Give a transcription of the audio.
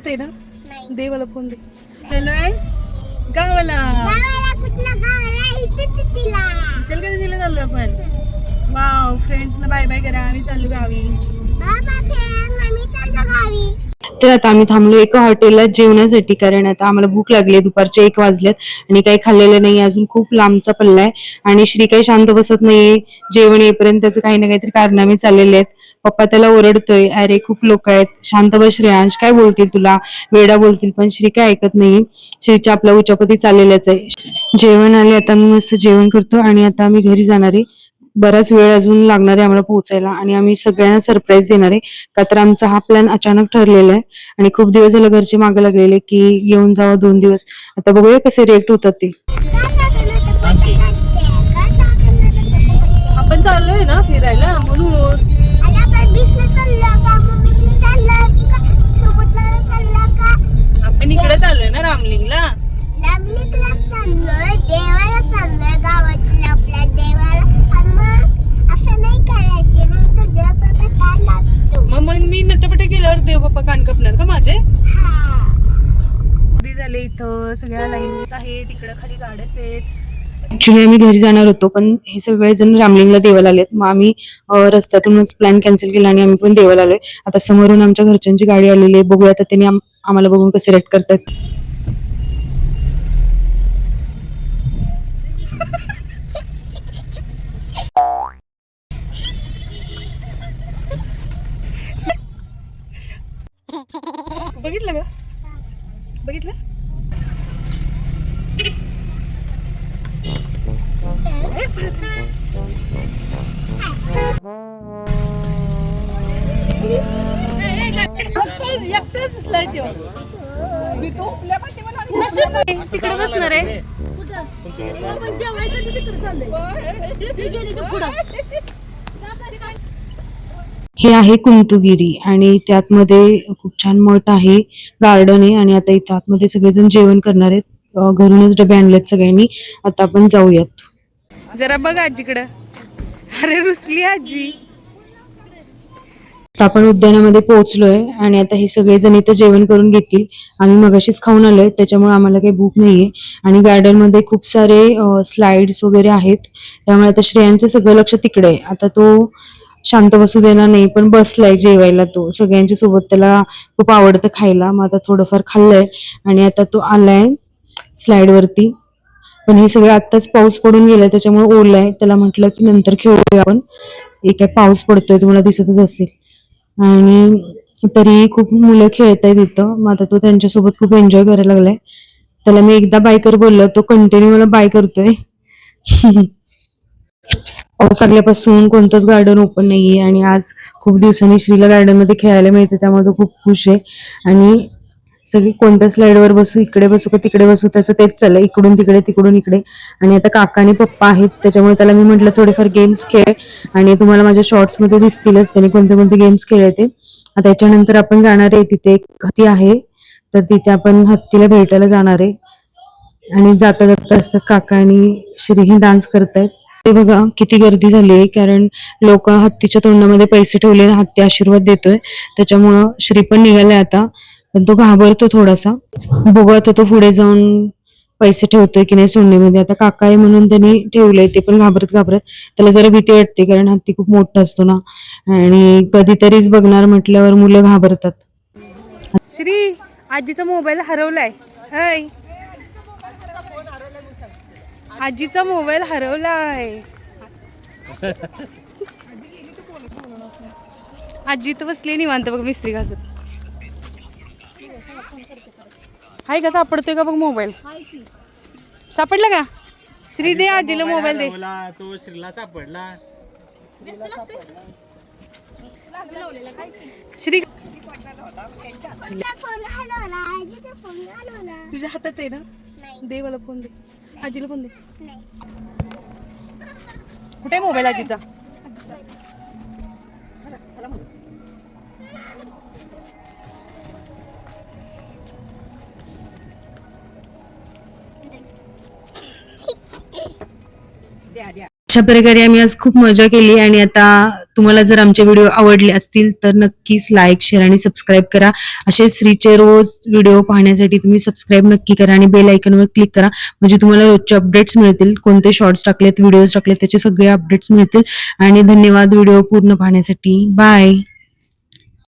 हातात आहे ना? दे मला फोन दे. चाललोय गावाला. चल कधी दिलं चाललो आपण. वाव फ्रेंड्सला बाय बाय करा. आम्ही चाललो गावी. तर आता आम्ही थांबलो एका हॉटेलला जेवण्यासाठी, कारण आता आम्हाला भूक लागली. दुपारचे 1 वाजलेत आणि काही खाल्लेलं नाही अजून. खूप लांबचा पल्ला आहे आणि श्री काही शांत बसत नाहीये. जेवण येईपर्यंत त्याचं काही ना काहीतरी कारनामे चाललेले आहेत. पप्पा त्याला ओरडतोय, अरे खूप लोक आहेत, शांत बस श्रेयांश, काय बोलतील तुला, वेडा बोलतील. पण श्री काय ऐकत नाही. श्रीच्या आपल्या उचापती चाललेल्याच आहे. जेवण आले, आता मी मस्त जेवण करतो आणि आता आम्ही घरी जाणार आहे. बराच वेळ अजून लागणार आहे आम्हाला पोहोचायला आणि आम्ही सगळ्यांना सरप्राईज देणार आहे. का तर आमचा हा प्लॅन अचानक ठरलेला आहे आणि खूप दिवस झाले घरचे मागे लागलेले की येऊन जावं 2 दिवस. आता बघूया कसे रिएक्ट होतात ते. आपण चाललोय ना फिरायला म्हणून. आपण इकडे चाललोय ना रामलिंगला. मग मी नटपटे केल्यावर देव बाप्पा कान कापणार का माझे? कधी झाले इथं सगळ्या लाईन्स आहेत, तिकडे खाली गाड्याच आहेत. ऍक्च्युली आम्ही घरी जाणार होतो पण हे सगळेजण रामलिंगला देवाला आलेत. मग आम्ही रस्त्यातूनच प्लॅन कॅन्सल केला आणि आम्ही पण देवाला आलोय. आता समोरून आमच्या घरच्यांची गाडी आलेली आहे. बघूया आता त्यांनी आम्हाला बघून कसे रिएक्ट करतात. बघितलं का? बघितलं? तिकडे बसणार आहे. हे आहे कुंतुगिरी आणि त्यातमध्ये खूप छान मठ आहे, गार्डन आहे आणि आता इथं आतमध्ये सगळेजण जेवण करणार आहेत. घरूनच डबे आणलेत सगळ्यांनी. आता आपण जाऊयात. जरा बघ आजीकडं. अरे रुसली आजी. आता आपण उद्यानामध्ये पोहोचलोय आणि आता हे सगळेजण इथं जेवण करून घेतील. आम्ही मगाशीच खाऊन आलोय त्याच्यामुळे आम्हाला काही भूक नाहीये. आणि गार्डन मध्ये खूप सारे स्लाइड्स वगैरे आहेत, त्यामुळे आता श्रेयांचं सगळं लक्ष तिकडे आहे. आता तो शांत बसू देणार नाही पण बसलाय जेवायला. तो सगळ्यांच्या सोबत, त्याला खूप आवडतं खायला. मग आता थोडंफार खाल्लंय आणि आता तो आलाय स्लाइड वरती. पण हे सगळं आत्ताच पाऊस पडून गेलाय त्याच्यामुळे ओलं आहे. त्याला म्हटलं की नंतर खेळूया आपण. एक पाऊस पडतोय तुम्हाला दिसतच असेल. आणि तरी खूप मुलं खेळत आहेत इथं. मग आता तो त्यांच्यासोबत खूप एन्जॉय करायला लागलाय. त्याला मी एकदा बाय कर बोललो, तो कंटिन्यू मला बाय करतोय. पाऊस लागल्यापासून कोणतंच गार्डन ओपन नाहीये आणि आज खूप दिवसांनी श्रीला गार्डन मध्ये खेळायला मिळते, त्यामुळे तो खूप खुश आहे. आणि सगळी कोणत्या स्लाइडवर बसू, इकडे बसू का तिकडे बसू, त्याचं तेच चाललंय, इकडून तिकडे तिकडून इकडे. आणि आता काका आणि पप्पा आहेत त्याच्यामुळे त्याला मी म्हटलं थोडेफार गेम्स खेळ आणि तुम्हाला माझ्या शॉर्ट्स मध्ये दिसतीलच त्याने कोणते कोणते गेम्स खेळले ते. आता याच्यानंतर आपण जाणार आहे, तिथे एक हत्ती आहे तर तिथे आपण हत्तीला भेटायला जाणार आहे. आणि जाता जाता असतात काका आणि श्रीही डान्स करतायत. ते बघा किती गर्दी झाली आहे, कारण लोक हत्तीच्या तोंडामध्ये पैसे ठेवले, हत्ती आशीर्वाद देतोय. त्याच्यामुळं श्री पण निघालाय आता, पण तो घाबरतो थोडासा. बघू आता तो पुढे जाऊन पैसे ठेवतोय की नाही सोंडीमध्ये. आता काका आहे म्हणून त्यांनी ठेवलंय, ते पण घाबरत घाबरत. त्याला जरा भीती वाटते कारण हत्ती खूप मोठा असतो ना आणि कधीतरीच बघणार म्हटल्यावर मुलं घाबरतात. श्री आजीचा मोबाईल हरवलाय. हाय आजीचा मोबाईल हरवलाय. आजी तर बसली निवांत बघ मिस्त्री घासत. हाय का सापडतोय का बघ मोबाईल? सापडला का? श्री दे आजीला मोबाईल दे. तो श्रीला सापडला. श्री तुझ्या हातात आहे ना? दे मला फोन दे. आजीला फोन दे. कुठे मोबाईल आजीचा? अशा प्रकारे आम्ही आज खूप मजा केली आणि आता तुम्हाला जर आमचे व्हिडिओ आवडले असतील तर नक्कीच लाईक, शेअर आणि सबस्क्राईब करा. असे श्रीचे रोज व्हिडिओ पाहण्यासाठी तुम्ही सबस्क्राईब नक्की करा आणि बेल आयकॉनवर क्लिक करा, म्हणजे तुम्हाला रोजचे अपडेट्स मिळतील. कोणते शॉर्ट्स टाकलेत, व्हिडिओज टाकलेत त्याचे सगळे अपडेट्स मिळतील. आणि धन्यवाद व्हिडिओ पूर्ण पाहण्यासाठी. बाय.